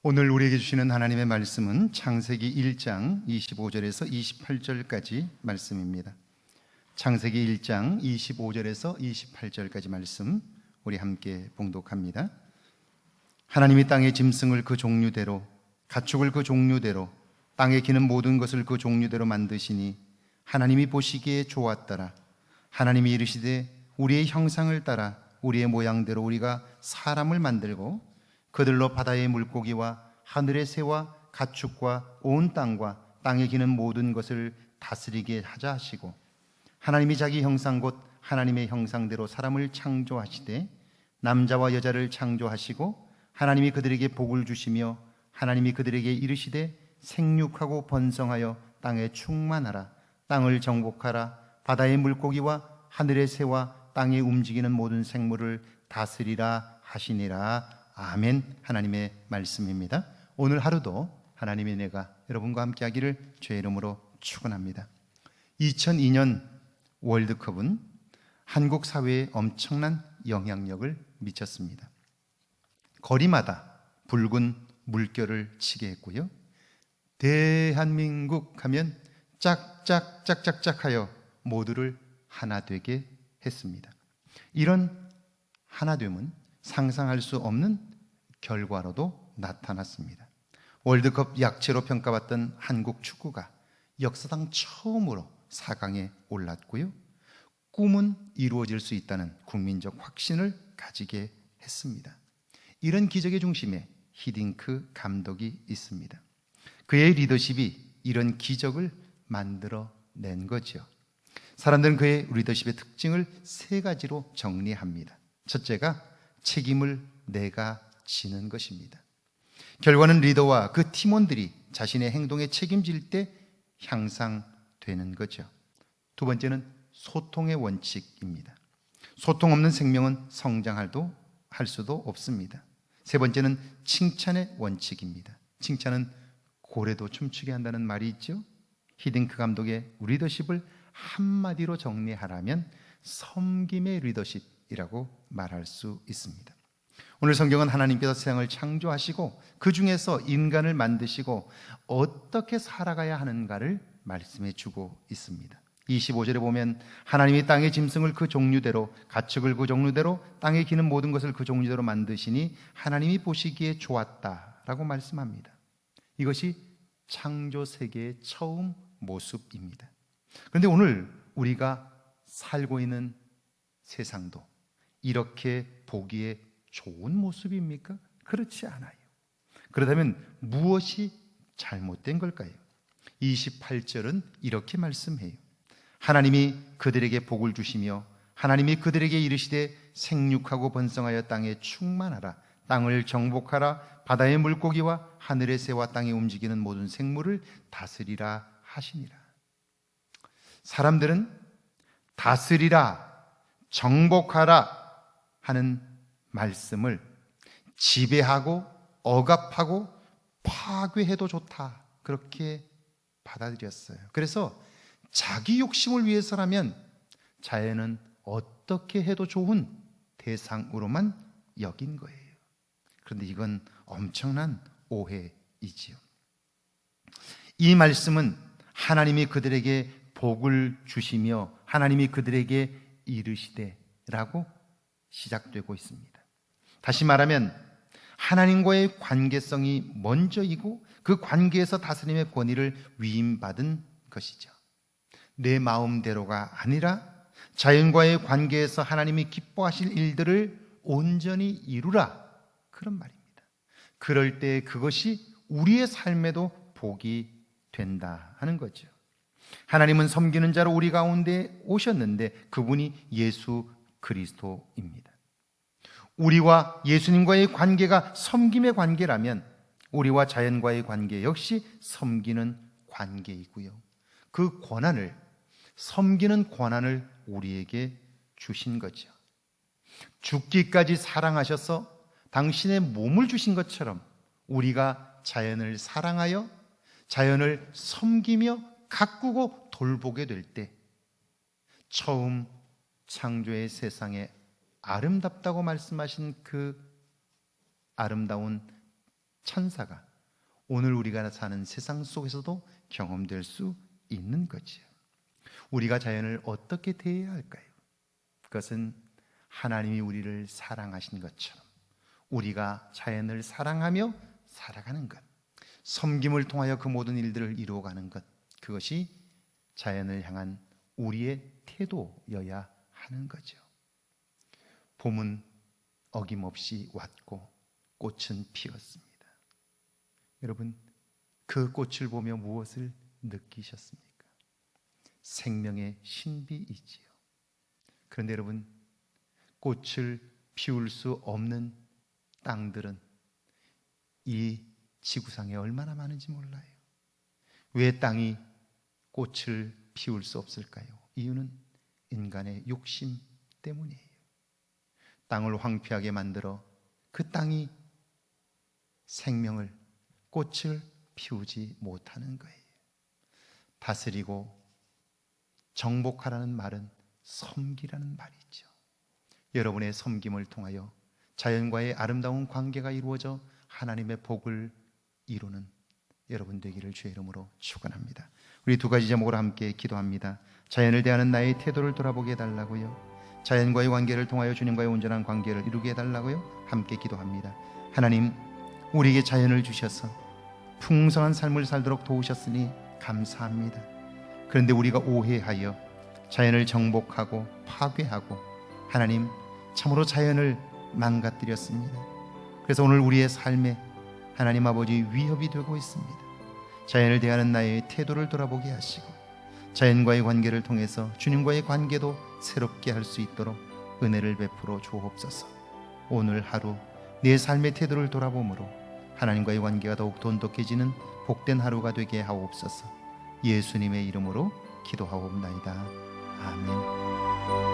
오늘 우리에게 주시는 하나님의 말씀은 창세기 1장 25절에서 28절까지 말씀입니다. 창세기 1장 25절에서 28절까지 말씀 우리 함께 봉독합니다. 하나님이 땅의 짐승을 그 종류대로, 가축을 그 종류대로, 땅에 기는 모든 것을 그 종류대로 만드시니 하나님이 보시기에 좋았더라. 하나님이 이르시되 우리의 형상을 따라 우리의 모양대로 우리가 사람을 만들고 그들로 바다의 물고기와 하늘의 새와 가축과 온 땅과 땅에 기는 모든 것을 다스리게 하자 하시고, 하나님이 자기 형상 곧 하나님의 형상대로 사람을 창조하시되 남자와 여자를 창조하시고, 하나님이 그들에게 복을 주시며 하나님이 그들에게 이르시되 생육하고 번성하여 땅에 충만하라. 땅을 정복하라. 바다의 물고기와 하늘의 새와 땅에 움직이는 모든 생물을 다스리라 하시니라. 아멘. 하나님의 말씀입니다. 오늘 하루도 하나님의 은혜가 여러분과 함께 하기를 주의 이름으로 축원합니다. 2002년 월드컵은 한국 사회에 엄청난 영향력을 미쳤습니다. 거리마다 붉은 물결을 치게 했고요. 대한민국 하면 짝짝짝짝짝 하여 모두를 하나 되게 했습니다. 이런 하나됨은 상상할 수 없는 결과로도 나타났습니다. 월드컵 약체로 평가받던 한국 축구가 역사상 처음으로 4강에 올랐고요. 꿈은 이루어질 수 있다는 국민적 확신을 가지게 했습니다. 이런 기적의 중심에 히딩크 감독이 있습니다. 그의 리더십이 이런 기적을 만들어낸 거죠. 사람들은 그의 리더십의 특징을 3가지로 정리합니다. 첫째가 책임을 내가 지는 것입니다. 결과는 리더와 그 팀원들이 자신의 행동에 책임질 때 향상되는 거죠. 두 번째는 소통의 원칙입니다. 소통 없는 생명은 성장할 수도 없습니다. 세 번째는 칭찬의 원칙입니다. 칭찬은 고래도 춤추게 한다는 말이 있죠. 히딩크 감독의 리더십을 한마디로 정리하라면 섬김의 리더십이라고 말할 수 있습니다. 오늘 성경은 하나님께서 세상을 창조하시고 그 중에서 인간을 만드시고 어떻게 살아가야 하는가를 말씀해 주고 있습니다. 25절에 보면 하나님이 땅의 짐승을 그 종류대로, 가축을 그 종류대로, 땅에 기는 모든 것을 그 종류대로 만드시니 하나님이 보시기에 좋았다라고 말씀합니다. 이것이 창조 세계의 처음 모습입니다. 그런데 오늘 우리가 살고 있는 세상도 이렇게 보기에 좋은 모습입니까? 그렇지 않아요. 그렇다면 무엇이 잘못된 걸까요? 28절은 이렇게 말씀해요. 하나님이 그들에게 복을 주시며 하나님이 그들에게 이르시되 생육하고 번성하여 땅에 충만하라. 땅을 정복하라. 바다의 물고기와 하늘의 새와 땅에 움직이는 모든 생물을 다스리라 하시니라. 사람들은 다스리라, 정복하라 하는 말씀을 지배하고 억압하고 파괴해도 좋다, 그렇게 받아들였어요. 그래서 자기 욕심을 위해서라면 자연은 어떻게 해도 좋은 대상으로만 여긴 거예요. 그런데 이건 엄청난 오해이지요. 이 말씀은 하나님이 그들에게 복을 주시며 하나님이 그들에게 이르시되라고 시작되고 있습니다. 다시 말하면 하나님과의 관계성이 먼저이고 그 관계에서 다스림의 권위를 위임받은 것이죠. 내 마음대로가 아니라 자연과의 관계에서 하나님이 기뻐하실 일들을 온전히 이루라, 그런 말입니다. 그럴 때 그것이 우리의 삶에도 복이 된다 하는 거죠. 하나님은 섬기는 자로 우리 가운데 오셨는데 그분이 예수 그리스도입니다. 우리와 예수님과의 관계가 섬김의 관계라면 우리와 자연과의 관계 역시 섬기는 관계이고요. 그 권한을, 섬기는 권한을 우리에게 주신 거죠. 죽기까지 사랑하셔서 당신의 몸을 주신 것처럼 우리가 자연을 사랑하여 자연을 섬기며 가꾸고 돌보게 될 때 처음 창조의 세상에 아름답다고 말씀하신 그 아름다운 천사가 오늘 우리가 사는 세상 속에서도 경험될 수 있는 거지요. 우리가 자연을 어떻게 대해야 할까요? 그것은 하나님이 우리를 사랑하신 것처럼 우리가 자연을 사랑하며 살아가는 것, 섬김을 통하여 그 모든 일들을 이루어가는 것, 그것이 자연을 향한 우리의 태도여야 하는 거죠. 봄은 어김없이 왔고 꽃은 피었습니다. 여러분, 그 꽃을 보며 무엇을 느끼셨습니까? 생명의 신비이지요. 그런데 여러분, 꽃을 피울 수 없는 땅들은 이 지구상에 얼마나 많은지 몰라요. 왜 땅이 꽃을 피울 수 없을까요? 이유는 인간의 욕심 때문이에요. 땅을 황폐하게 만들어 그 땅이 생명을, 꽃을 피우지 못하는 거예요. 다스리고 정복하라는 말은 섬기라는 말이죠. 여러분의 섬김을 통하여 자연과의 아름다운 관계가 이루어져 하나님의 복을 이루는 여러분 되기를 주의 이름으로 축원합니다. 우리 두 가지 제목으로 함께 기도합니다. 자연을 대하는 나의 태도를 돌아보게 해달라고요. 자연과의 관계를 통하여 주님과의 온전한 관계를 이루게 해달라고요. 함께 기도합니다. 하나님, 우리에게 자연을 주셔서 풍성한 삶을 살도록 도우셨으니 감사합니다. 그런데 우리가 오해하여 자연을 정복하고 파괴하고 하나님, 참으로 자연을 망가뜨렸습니다. 그래서 오늘 우리의 삶에 하나님 아버지 위협이 되고 있습니다. 자연을 대하는 나의 태도를 돌아보게 하시고 자연과의 관계를 통해서 주님과의 관계도 새롭게 할 수 있도록 은혜를 베풀어 주옵소서. 오늘 하루 내 삶의 태도를 돌아보므로 하나님과의 관계가 더욱 돈독해지는 복된 하루가 되게 하옵소서. 예수님의 이름으로 기도하옵나이다. 아멘.